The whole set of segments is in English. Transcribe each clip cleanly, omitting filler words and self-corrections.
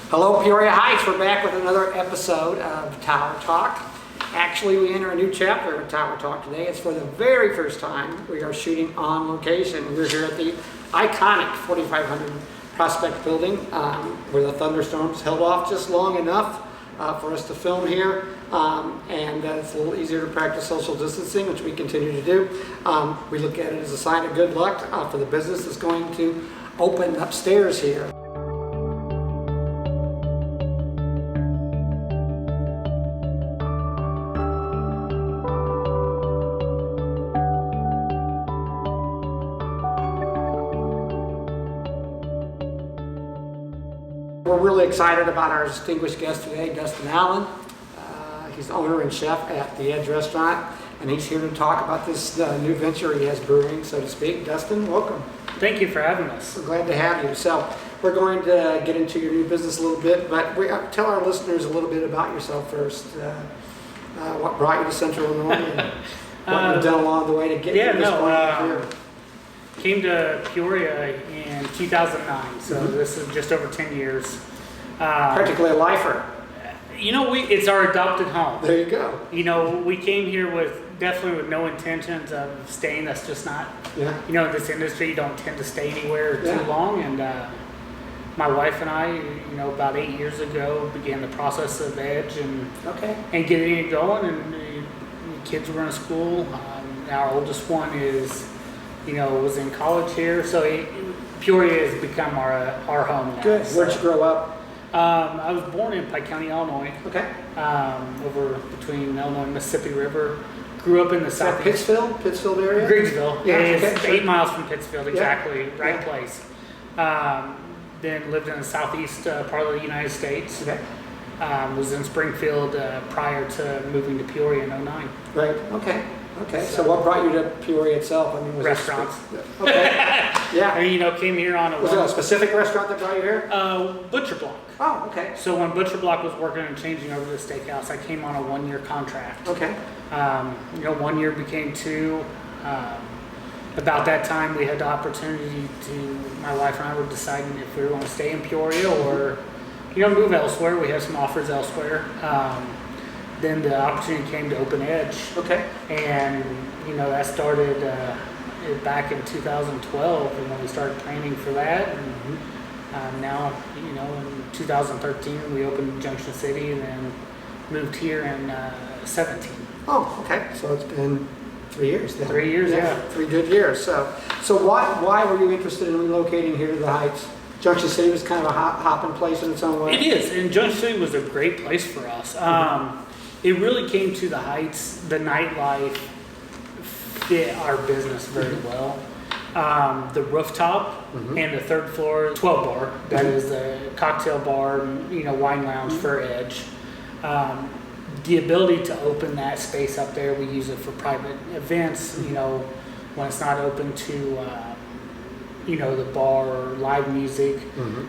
Hello Peoria Heights, we're back with another episode of Tower Talk. Actually, we enter a new chapter of Tower Talk today. It's for the very first time we are shooting on location. We're here at the iconic 4500 Prospect Building where the thunderstorms held off just long enough for us to film here. And it's a little easier to practice social distancing, which we continue to do. We look at it as a sign of good luck for the business that's going to open upstairs here. We're really excited about our distinguished guest today, Dustin Allen. He's the owner and chef at the Edge Restaurant, and he's here to talk about this new venture he has brewing, so to speak. Dustin, welcome. Thank you for having us. We're glad to have you. So we're going to get into your new business a little bit, but tell our listeners a little bit about yourself first. What brought you to Central Illinois and what you've done along the way to get to this point here. Came to Peoria in 2009, so this is just over 10 years. Practically a lifer. You know, it's our adopted home. There you go. You know, we came here definitely with no intentions of staying. That's just not, you know, in this industry, you don't tend to stay anywhere too long. And my wife and I, you know, about 8 years ago, began the process of Edge and getting it going. And the kids were in school. Our oldest one was in college here. So Peoria has become our home now. Good. Where'd you grow up? I was born in Pike County, Illinois. Okay. Over between Illinois and Mississippi River. Grew up in the southeast. Pittsfield area? Griggsville. Yeah. It's 8 miles from Pittsfield, exactly. Right place. Then lived in the southeast part of the United States. Okay. Was in Springfield prior to moving to Peoria in 2009. Right. Okay. So what brought you to Peoria itself? I mean, was restaurants. Okay. Yeah. And, you know, came here on Was there a specific restaurant that brought you here? Butcher Block. Oh, okay. So when Butcher Block was working and changing over to the steakhouse, I came on a 1-year contract. Okay. 1 year became 2. About that time, we had the opportunity my wife and I were deciding if we were going to stay in Peoria or, move elsewhere. We had some offers elsewhere. Then the opportunity came to open Edge. Okay. And, that started back in 2012 and when we started planning for that. And now, in 2013, we opened Junction City and then moved here in 17. Oh, okay. So it's been 3 years then. 3 years, yeah. 3 good years. So why were you interested in relocating here to the Heights? Junction City was kind of a hopping place in its own way. It is, and Junction City was a great place for us. It really came to the Heights. The nightlife fit our business very well. The rooftop and the third floor 12 bar, that is a cocktail bar, wine lounge for Edge. The ability to open that space up there, we use it for private events, when it's not open to, the bar or live music.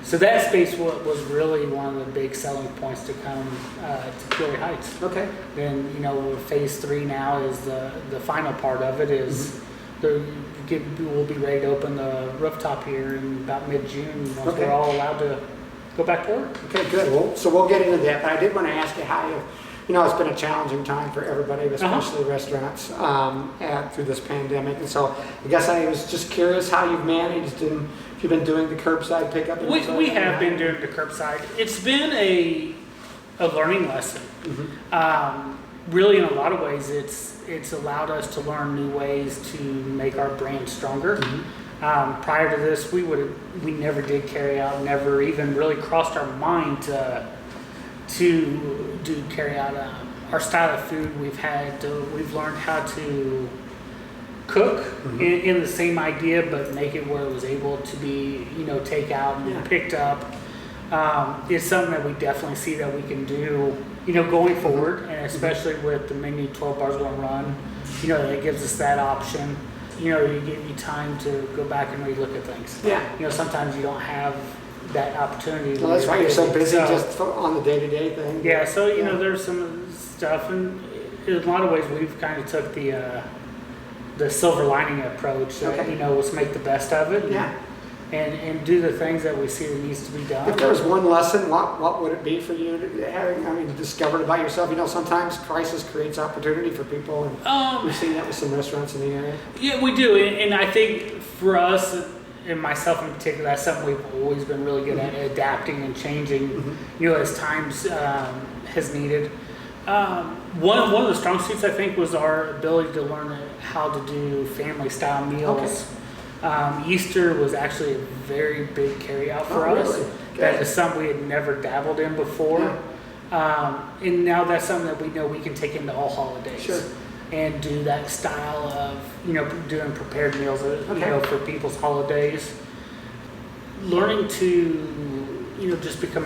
So that space was really one of the big selling points to come to Peoria Heights. Okay. Then, phase 3 now is the final part of it is we'll be ready to open the rooftop here in about mid-June once we're all allowed to go back to work. Okay, good. Well, so we'll get into that, but I did want to ask you how it's been a challenging time for everybody, especially restaurants, through this pandemic. And so I guess I was just curious how you've managed and if you've been doing the curbside pickup. We have been doing the curbside. It's been a learning lesson. Really, in a lot of ways, it's allowed us to learn new ways to make our brand stronger. Prior to this, we never did carry out, never even really crossed our mind to do carry out. Our style of food we've learned how to cook in the same idea, but make it where it was able to be take out and picked up. It's something that we definitely see that we can do going forward, and especially with the menu 12 bars going to run, it gives us that option. You give you time to go back and relook at things. Sometimes you don't have that opportunity. Well, that's right. You're so busy just on the day-to-day thing. Yeah. So there's some stuff, and in a lot of ways, we've kind of took the silver lining approach. Let's make the best of it. and do the things that we see that needs to be done. If there was one lesson, what would it be for you discovered about yourself? Sometimes crisis creates opportunity for people, and we've seen that with some restaurants in the area. Yeah, we do, and I think for us, and myself in particular, that's something we've always been really good at, adapting and changing, as times has needed. One of the strong suits, I think, was our ability to learn how to do family-style meals. Okay. Easter was actually a very big carryout for us. Really? That is something we had never dabbled in before. And now that's something that we know we can take into all holidays. Sure. And do that style of, doing prepared meals, for people's holidays. Learning to, just become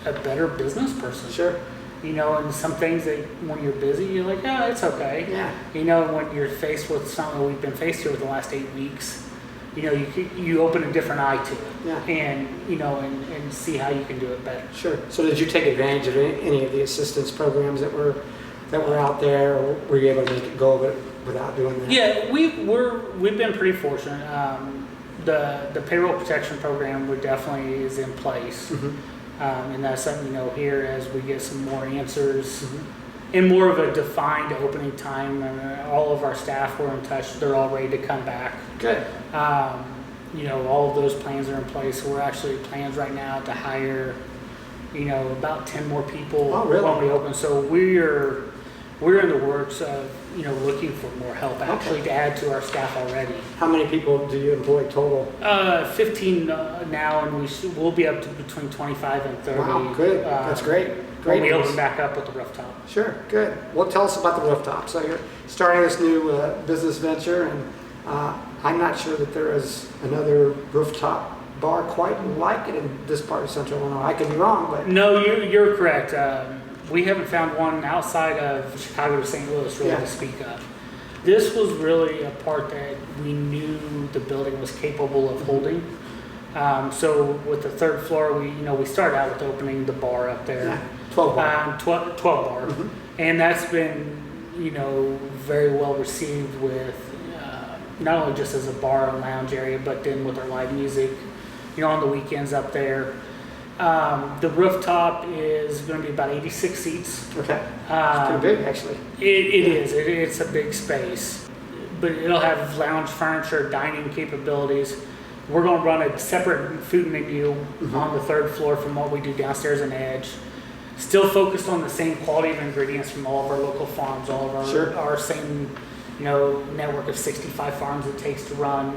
a better business person. Sure. And some things that when you're busy, you're like, oh, it's okay. Yeah. When you're faced with something we've been faced with the last 8 weeks, you open a different eye to it. Yeah. And, and see how you can do it better. Sure. So did you take advantage of any of the assistance programs that were out there, or were you able to make it go without doing that? Yeah, we've been pretty fortunate. The payroll protection program is in place. And that's something, here as we get some more answers and more of a defined opening time. All of our staff were in touch. They're all ready to come back. Good. All of those plans are in place. So we're actually plans right now to hire, about 10 more people when we open. So we're in the works of, looking for more help actually to add to our staff already. How many people do you employ total? 15 now, and we'll be up to between 25 and 30. Wow, good. That's great. When we open back up with the rooftop. Sure, good. Well, tell us about the rooftop. So you're starting this new business venture, and I'm not sure that there is another rooftop bar quite like it in this part of Central Illinois. I could be wrong, but... No, you're correct. We haven't found one outside of Chicago or St. Louis really to speak of. This was really a part that we knew the building was capable of holding. So with the third floor, we started out with opening the bar up there. Yeah. 12 bar. 12 bar. And that's been, very well received with not only just as a bar and lounge area, but then with our live music, on the weekends up there. The rooftop is going to be about 86 seats. Okay. It's pretty big, actually. It is. It's a big space. But it'll have lounge furniture, dining capabilities. We're going to run a separate food menu on the third floor from what we do downstairs in Edge. Still focused on the same quality of ingredients from all of our local farms, all of our same, network of 65 farms it takes to run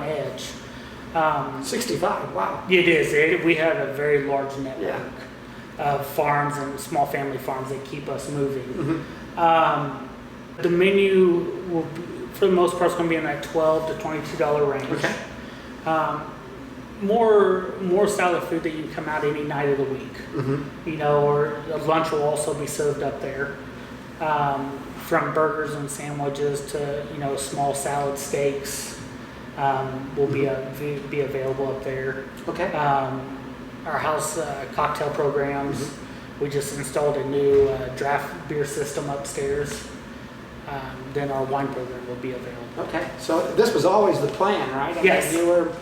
Edge. 65, wow. It is. We have a very large network of farms and small family farms that keep us moving. The menu will, for the most part, is going to be in that $12 to $22 range. Okay. More style of food that you can come out any night of the week. Or lunch will also be served up there. From burgers and sandwiches to small salad steaks. Will be available up there. Okay. Our house cocktail programs. We just installed a new draft beer system upstairs. Then our wine program will be available. Okay. So this was always the plan, right? Yes. You were,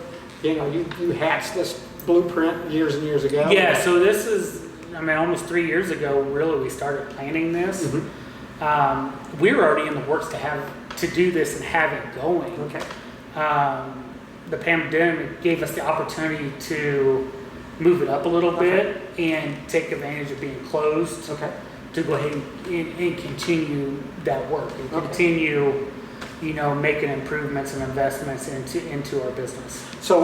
you hatched this blueprint years and years ago. Yeah. So this is, almost 3 years ago. Really, we started planning this. We were already in the works to do this and have it going. Okay. The pandemic gave us the opportunity to move it up a little bit and take advantage of being closed to go ahead and continue that work and continue, making improvements and investments into our business. So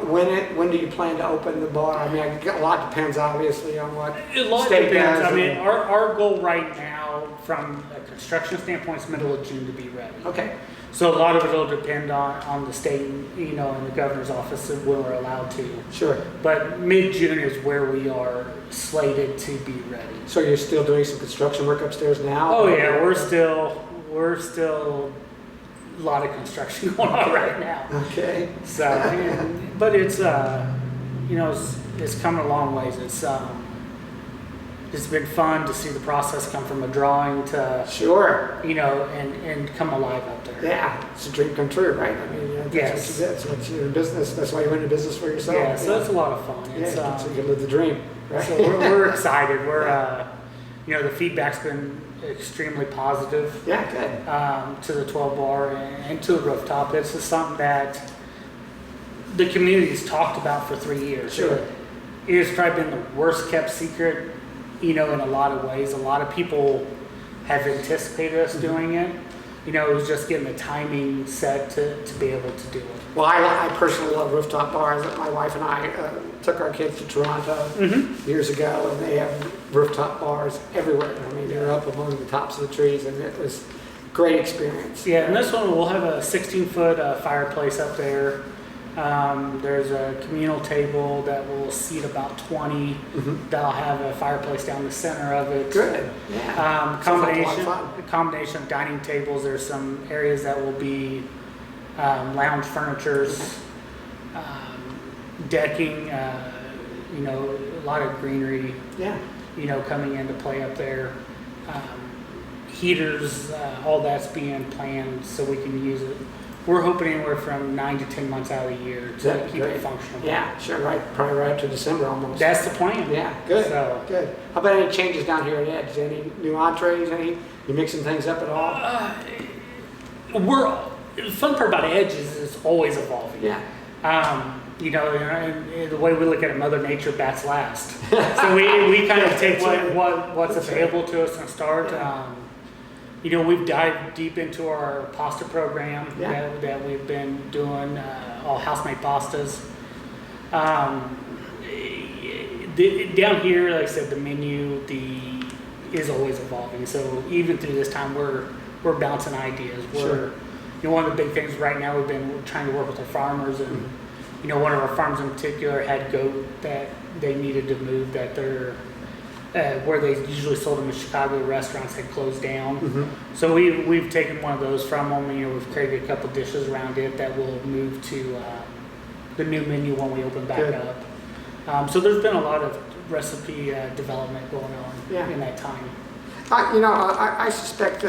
when do you plan to open the bar? A lot depends obviously on what state depends. does. Our goal right now from a construction standpoint is middle of June to be ready. Okay. So a lot of it will depend on the state, and the governor's office of when we're allowed to. Sure. But mid-June is where we are slated to be ready. So you're still doing some construction work upstairs now? Oh yeah, we're still a lot of construction going on right now. Okay. So, but it's it's come a long ways. It's been fun to see the process come from a drawing to Sure. and come alive up there. Yeah, it's a dream come true, right? That's what you did. So it's your business. That's why you went into business for yourself. Yeah, so it's a lot of fun. It's, Yeah, so you can live the dream, right? So we're excited. We're, the feedback's been extremely positive. Yeah, good. To the 12 bar and to the rooftop. This is something that the community's talked about for 3 years. Sure. It has probably been the worst kept secret, in a lot of ways. A lot of people have anticipated us doing it. It was just getting the timing set to be able to do it. Well, I personally love rooftop bars. My wife and I took our kids to Toronto years ago, and they have rooftop bars everywhere. I mean, they're up among the tops of the trees, and it was a great experience. Yeah, and this one we'll have a 16-foot fireplace up there. There's a communal table that will seat about 20. That'll have a fireplace down the center of it. Good. Yeah. Combination of dining tables. There's some areas that will be lounge furnitures, decking. A lot of greenery. Yeah. Coming into play up there. Heaters. All that's being planned so we can use it. We're hoping anywhere from 9 to 10 months out of the year to keep it functional. Yeah, sure, right. Probably right up to December almost. That's the plan. Yeah, good. So, good. How about any changes down here at Edge? Any new entrees? You mixing things up at all? The fun part about Edge is it's always evolving. Yeah. And the way we look at it, Mother Nature bats last. So we kind of take what's available to us and start. Yeah. We've dived deep into our pasta program that we've been doing, all house-made pastas. Down here, like I said, the menu is always evolving. So even through this time, we're bouncing ideas. One of the big things right now, we've been trying to work with our farmers, and one of our farms in particular had goat that they needed to move, that they're where they usually sold them in Chicago restaurants had closed down. So we've taken one of those from them. We've created a couple dishes around it that will move to the new menu when we open back up. So there's been a lot of recipe development going on in that time. I suspect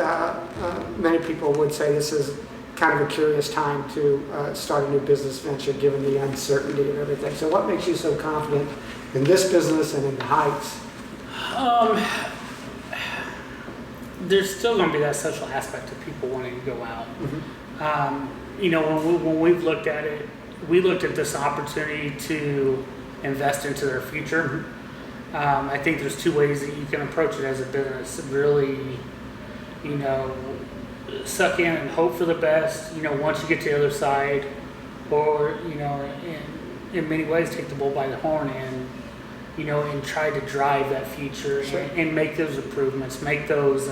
many people would say this is kind of a curious time to start a new business venture given the uncertainty and everything. So what makes you so confident in this business and in the Heights? There's still going to be that social aspect of people wanting to go out. When we've looked at it, we looked at this opportunity to invest into their future. I think there's two ways that you can approach it as a business. Really, suck in and hope for the best, once you get to the other side, or, in many ways take the bull by the horn and try to drive that future and make those improvements, make those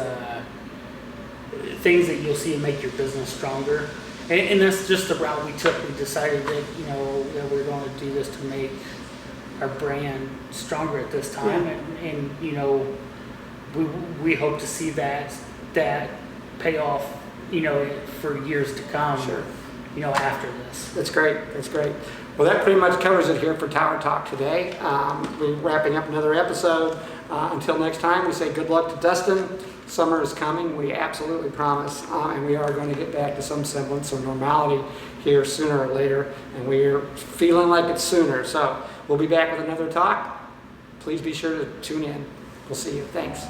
things that you'll see and make your business stronger. And that's just the route we took. We decided that, that we're going to do this to make our brand stronger at this time. And we hope to see that pay off, for years to come, after this. That's great. That's great. Well, that pretty much covers it here for Tower Talk today. We're wrapping up another episode. Until next time, we say good luck to Dustin. Summer is coming, we absolutely promise, and we are going to get back to some semblance of normality here sooner or later, and we're feeling like it's sooner. So we'll be back with another talk. Please be sure to tune in. We'll see you. Thanks.